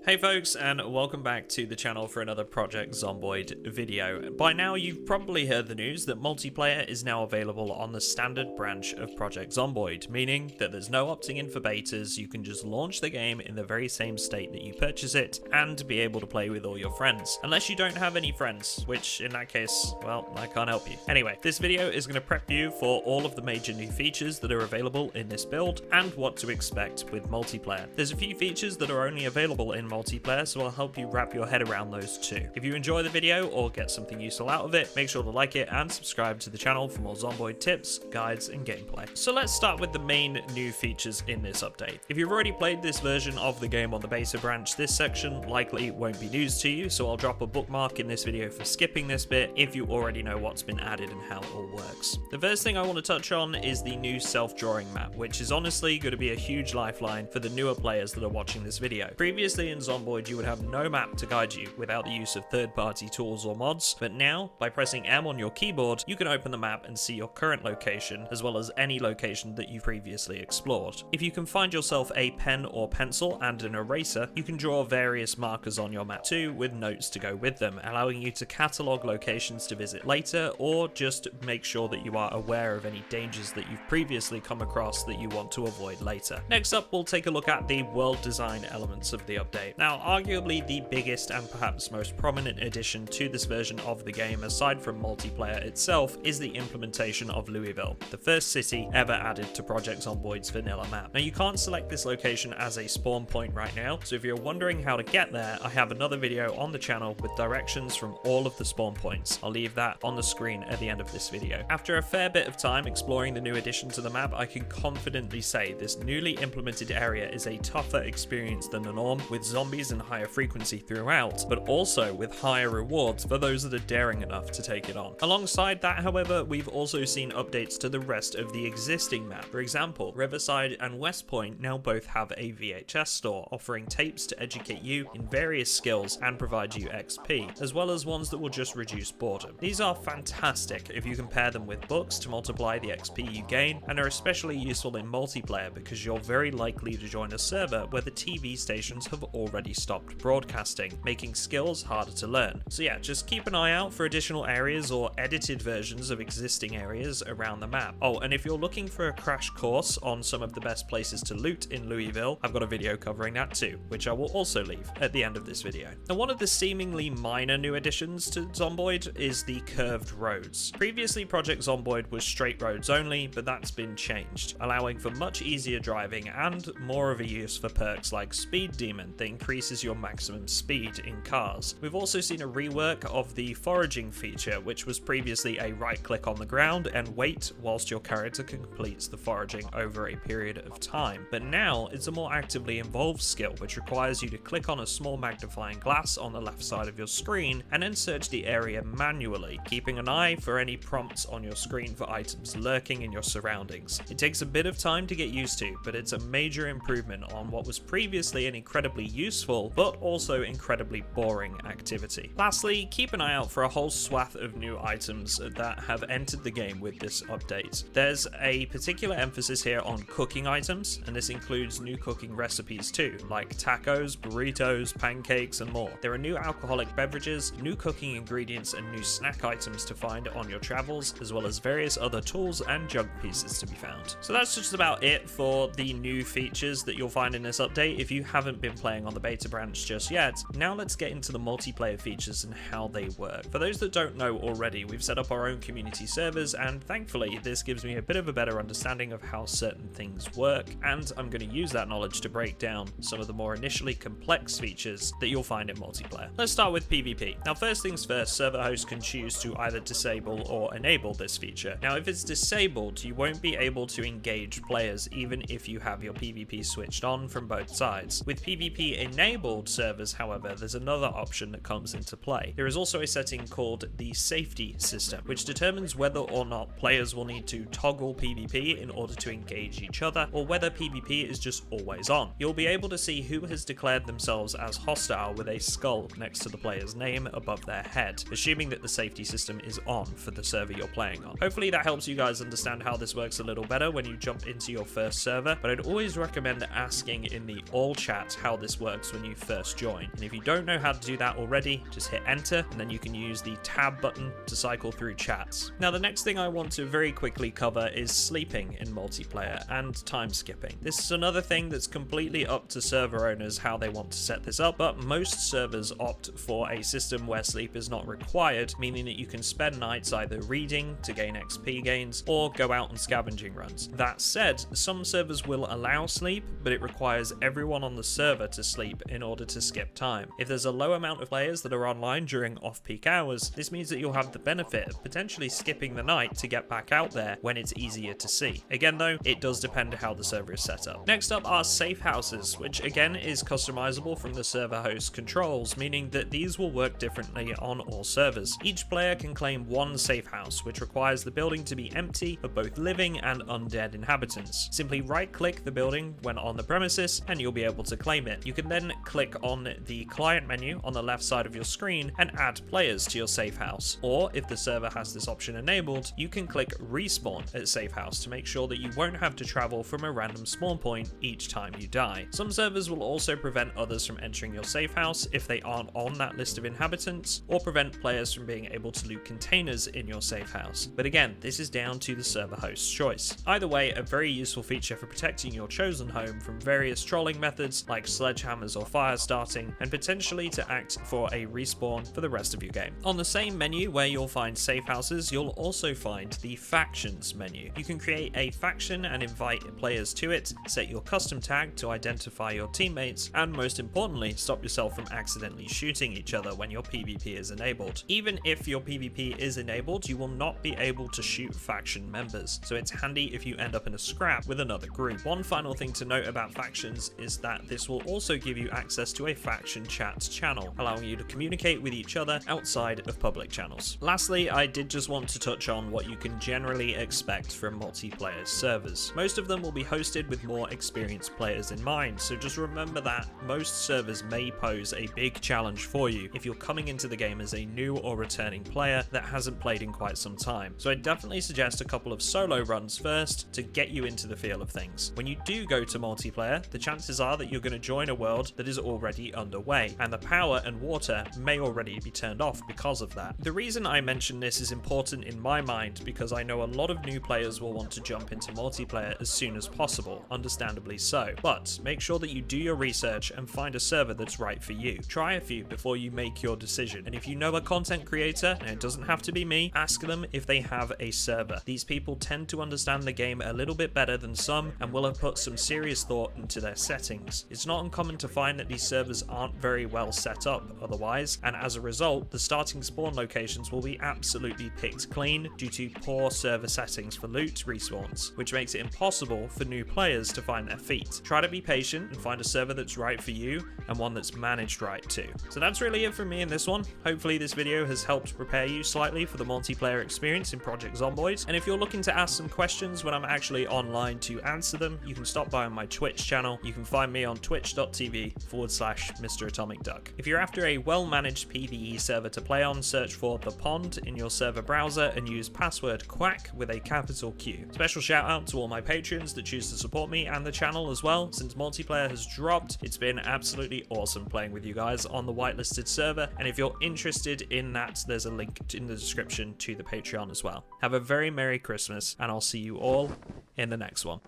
Hey folks, and welcome back to the channel for another Project Zomboid video. By now you've probably heard the news that multiplayer is now available on the standard branch of Project Zomboid, meaning that there's no opting in for betas. You can just launch the game in the very same state that you purchase it and be able to play with all your friends. Unless you don't have any friends, which in that case, well, I can't help you. Anyway, this video is going to prep you for all of the major new features that are available in this build and what to expect with multiplayer. There's a few features that are only available in multiplayer, so I'll help you wrap your head around those too. If you enjoy the video or get something useful out of it, make sure to like it and subscribe to the channel for more Zomboid tips, guides, and gameplay. So let's start with the main new features in this update. If you've already played this version of the game on the beta branch, this section likely won't be news to you, so I'll drop a bookmark in this video for skipping this bit if you already know what's been added and how it all works. The first thing I want to touch on is the new self-drawing map, which is honestly going to be a huge lifeline for the newer players that are watching this video. Previously in Zomboid, you would have no map to guide you without the use of third-party tools or mods, but now, by pressing M on your keyboard, you can open the map and see your current location, as well as any location that you previously explored. If you can find yourself a pen or pencil and an eraser, you can draw various markers on your map too, with notes to go with them, allowing you to catalogue locations to visit later, or just make sure that you are aware of any dangers that you've previously come across that you want to avoid later. Next up, we'll take a look at the world design elements of the update. Now, arguably the biggest and perhaps most prominent addition to this version of the game, aside from multiplayer itself, is the implementation of Louisville, the first city ever added to Project Zomboid's vanilla map. Now, you can't select this location as a spawn point right now, so if you're wondering how to get there, I have another video on the channel with directions from all of the spawn points. I'll leave that on the screen at the end of this video. After a fair bit of time exploring the new addition to the map, I can confidently say this newly implemented area is a tougher experience than the norm, with zombies and higher frequency throughout, but also with higher rewards for those that are daring enough to take it on. Alongside that, however, we've also seen updates to the rest of the existing map. For example, Riverside and West Point now both have a VHS store, offering tapes to educate you in various skills and provide you XP, as well as ones that will just reduce boredom. These are fantastic if you compare them with books to multiply the XP you gain, and are especially useful in multiplayer because you're very likely to join a server where the TV stations have already stopped broadcasting, making skills harder to learn. So yeah, just keep an eye out for additional areas or edited versions of existing areas around the map. Oh, and if you're looking for a crash course on some of the best places to loot in Louisville, I've got a video covering that too, which I will also leave at the end of this video. Now, one of the seemingly minor new additions to Zomboid is the curved roads. Previously, Project Zomboid was straight roads only, but that's been changed, allowing for much easier driving and more of a use for perks like Speed Demon that increases your maximum speed in cars. We've also seen a rework of the foraging feature, which was previously a right click on the ground and wait whilst your character completes the foraging over a period of time. But now it's a more actively involved skill, which requires you to click on a small magnifying glass on the left side of your screen and then search the area manually, keeping an eye for any prompts on your screen for items lurking in your surroundings. It takes a bit of time to get used to, but it's a major improvement on what was previously an incredibly useful but also incredibly boring activity. Lastly, keep an eye out for a whole swath of new items that have entered the game with this update. There's a particular emphasis here on cooking items, and this includes new cooking recipes too, like tacos, burritos, pancakes, and more. There are new alcoholic beverages, new cooking ingredients, and new snack items to find on your travels, as well as various other tools and junk pieces to be found. So that's just about it for the new features that you'll find in this update. If you haven't been playing on the beta branch just yet, now let's get into the multiplayer features and how they work. For those that don't know already, we've set up our own community servers, and thankfully this gives me a bit of a better understanding of how certain things work, and I'm going to use that knowledge to break down some of the more initially complex features that you'll find in multiplayer. Let's start with PvP. Now, first things first, server hosts can choose to either disable or enable this feature. Now, if it's disabled, you won't be able to engage players even if you have your PvP switched on from both sides. With PvP enabled servers, however, there's another option that comes into play. There is also a setting called the safety system, which determines whether or not players will need to toggle PvP in order to engage each other, or whether PvP is just always on. You'll be able to see who has declared themselves as hostile with a skull next to the player's name above their head, assuming that the safety system is on for the server you're playing on. Hopefully that helps you guys understand how this works a little better when you jump into your first server, but I'd always recommend asking in the all chat how this works when you first join. And if you don't know how to do that already, just hit enter, and then you can use the tab button to cycle through chats. Now the next thing I want to very quickly cover is sleeping in multiplayer and time skipping. This is another thing that's completely up to server owners how they want to set this up, but most servers opt for a system where sleep is not required, meaning that you can spend nights either reading to gain XP gains or go out on scavenging runs. That said, some servers will allow sleep, but it requires everyone on the server to sleep in order to skip time. If there's a low amount of players that are online during off-peak hours, this means that you'll have the benefit of potentially skipping the night to get back out there when it's easier to see. Again though, it does depend how the server is set up. Next up are Safehouses, which again is customizable from the server host controls, meaning that these will work differently on all servers. Each player can claim one safe house, which requires the building to be empty of both living and undead inhabitants. Simply right-click the building when on the premises and you'll be able to claim it. You can then click on the client menu on the left side of your screen and add players to your safe house. Or if the server has this option enabled, you can click respawn at safe house to make sure that you won't have to travel from a random spawn point each time you die. Some servers will also prevent others from entering your safe house if they aren't on that list of inhabitants, or prevent players from being able to loot containers in your safe house. But again, this is down to the server host's choice. Either way, a very useful feature for protecting your chosen home from various trolling methods like sledgehammers or fire starting, and potentially to act for a respawn for the rest of your game. On the same menu where you'll find safe houses, you'll also find the factions menu. You can create a faction and invite players to it, set your custom tag to identify your teammates, and most importantly, stop yourself from accidentally shooting each other when your PvP is enabled. Even if your PvP is enabled, you will not be able to shoot faction members, so it's handy if you end up in a scrap with another group. One final thing to note about factions is that this will also give you access to a faction chat channel, allowing you to communicate with each other outside of public channels. Lastly, I did just want to touch on what you can generally expect from multiplayer servers. Most of them will be hosted with more experienced players in mind, so just remember that most servers may pose a big challenge for you if you're coming into the game as a new or returning player that hasn't played in quite some time. So I definitely suggest a couple of solo runs first to get you into the feel of things. When you do go to multiplayer, the chances are that you're going to join a world that is already underway, and the power and water may already be turned off because of that. The reason I mention this is important in my mind because I know a lot of new players will want to jump into multiplayer as soon as possible, understandably so, but make sure that you do your research and find a server that's right for you. Try a few before you make your decision, and if you know a content creator, and it doesn't have to be me, ask them if they have a server. These people tend to understand the game a little bit better than some and will have put some serious thought into their settings. It's not uncommon to find that these servers aren't very well set up otherwise, and as a result, the starting spawn locations will be absolutely picked clean due to poor server settings for loot respawns, which makes it impossible for new players to find their feet. Try to be patient and find a server that's right for you and one that's managed right too. So that's really it from me in this one. Hopefully this video has helped prepare you slightly for the multiplayer experience in Project Zomboid, and if you're looking to ask some questions when I'm actually online to answer them, you can stop by on my Twitch channel. You can find me on twitch.tv/MrAtomicDuck. If you're after a well-managed PvE server to play on, search for The Pond in your server browser and use password QUACK with a capital Q. Special shout out to all my patrons that choose to support me and the channel as well. Since multiplayer has dropped, it's been absolutely awesome playing with you guys on the whitelisted server, and if you're interested in that, there's a link in the description to the Patreon as well. Have a very Merry Christmas, and I'll see you all in the next one.